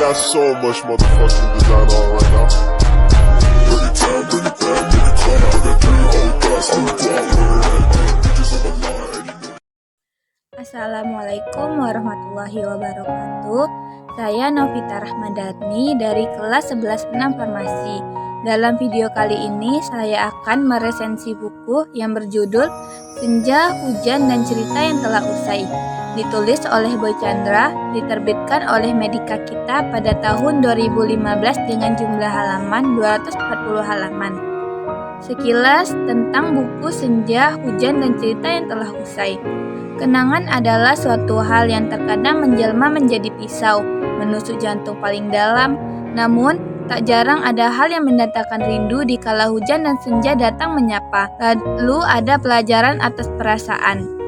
got so much motherfucking design on right now. Bring it down, bring it down, bring it down. I got 3 whole thoughts on the block. Bitches on the line, you know. Assalamualaikum warahmatullahi wabarakatuh. Saya Novita Rahmadani dari kelas 11 6 Farmasi. Dalam video kali ini saya akan meresensi buku yang berjudul Senja, Hujan, dan Cerita yang Telah Usai. Ditulis oleh Boy Chandra, diterbitkan oleh Medika Kita pada tahun 2015 dengan jumlah halaman 240 halaman. Sekilas tentang buku Senja, Hujan, dan Cerita yang Telah Usai. Kenangan adalah suatu hal yang terkadang menjelma menjadi pisau, menusuk jantung paling dalam. Namun, tak jarang ada hal yang mendatangkan rindu di kala hujan dan senja datang menyapa. Lalu ada pelajaran atas perasaan,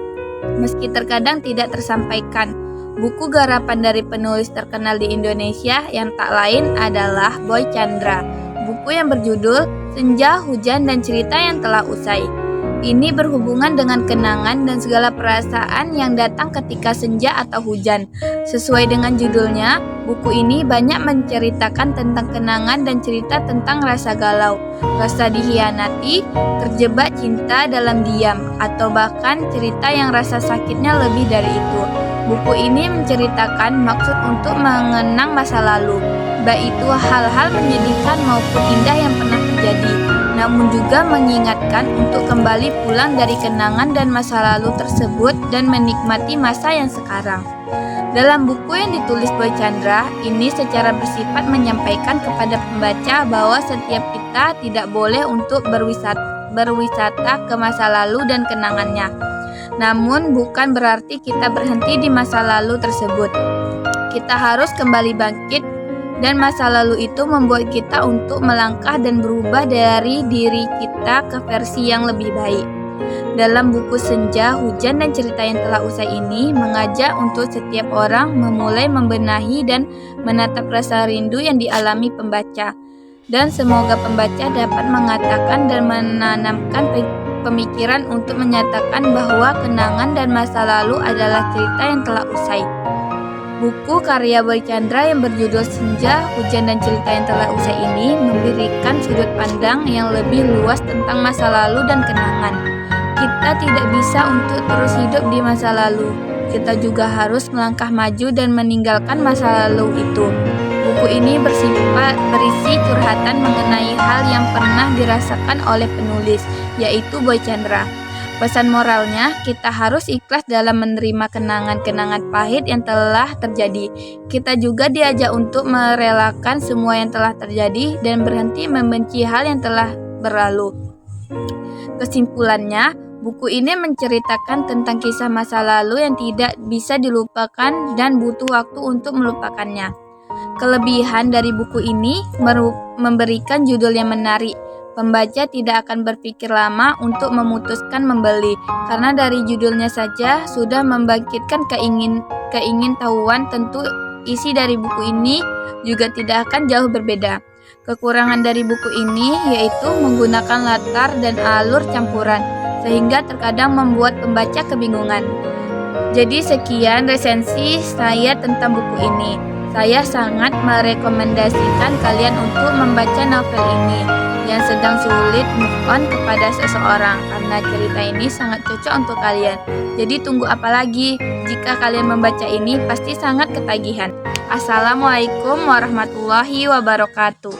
meski terkadang tidak tersampaikan. Buku garapan dari penulis terkenal di Indonesia yang tak lain adalah Boy Chandra. Buku yang berjudul Senja, Hujan, dan Cerita yang Telah Usai. Ini berhubungan dengan kenangan dan segala perasaan yang datang ketika senja atau hujan. Sesuai dengan judulnya, buku ini banyak menceritakan tentang kenangan dan cerita tentang rasa galau, rasa dikhianati, terjebak cinta dalam diam, atau bahkan cerita yang rasa sakitnya lebih dari itu. Buku ini menceritakan maksud untuk mengenang masa lalu, baik itu hal-hal menyedihkan maupun indah yang pernah terjadi, namun juga mengingatkan untuk kembali pulang dari kenangan dan masa lalu tersebut dan menikmati masa yang sekarang. Dalam buku yang ditulis Boy Chandra, ini secara bersifat menyampaikan kepada pembaca bahwa setiap kita tidak boleh untuk berwisata ke masa lalu dan kenangannya. Namun bukan berarti kita berhenti di masa lalu tersebut. Kita harus kembali bangkit, dan masa lalu itu membuat kita untuk melangkah dan berubah dari diri kita ke versi yang lebih baik. Dalam buku Senja, Hujan, dan Cerita yang Telah Usai ini mengajak untuk setiap orang memulai membenahi dan menatap rasa rindu yang dialami pembaca. Dan semoga pembaca dapat mengatakan dan menanamkan pemikiran untuk menyatakan bahwa kenangan dan masa lalu adalah cerita yang telah usai. Buku karya Boy Chandra yang berjudul Senja, Hujan, dan Cerita yang Telah Usai ini memberikan sudut pandang yang lebih luas tentang masa lalu dan kenangan. Kita tidak bisa untuk terus hidup di masa lalu. Kita juga harus melangkah maju dan meninggalkan masa lalu itu. Buku ini berisi curhatan mengenai hal yang pernah dirasakan oleh penulis, yaitu Boy Chandra. Pesan moralnya, kita harus ikhlas dalam menerima kenangan-kenangan pahit yang telah terjadi. Kita juga diajak untuk merelakan semua yang telah terjadi dan berhenti membenci hal yang telah berlalu. Kesimpulannya, buku ini menceritakan tentang kisah masa lalu yang tidak bisa dilupakan dan butuh waktu untuk melupakannya. Kelebihan dari buku ini memberikan judul yang menarik. Pembaca tidak akan berpikir lama untuk memutuskan membeli, karena dari judulnya saja sudah membangkitkan keingin tahuan. Tentu isi dari buku ini juga tidak akan jauh berbeda. Kekurangan dari buku ini yaitu menggunakan latar dan alur campuran, sehingga terkadang membuat pembaca kebingungan. Jadi sekian resensi saya tentang buku ini. Saya sangat merekomendasikan kalian untuk membaca novel ini yang sedang sulit move on kepada seseorang, karena cerita ini sangat cocok untuk kalian. Jadi tunggu apa lagi? Jika kalian membaca ini pasti sangat ketagihan. Assalamualaikum warahmatullahi wabarakatuh.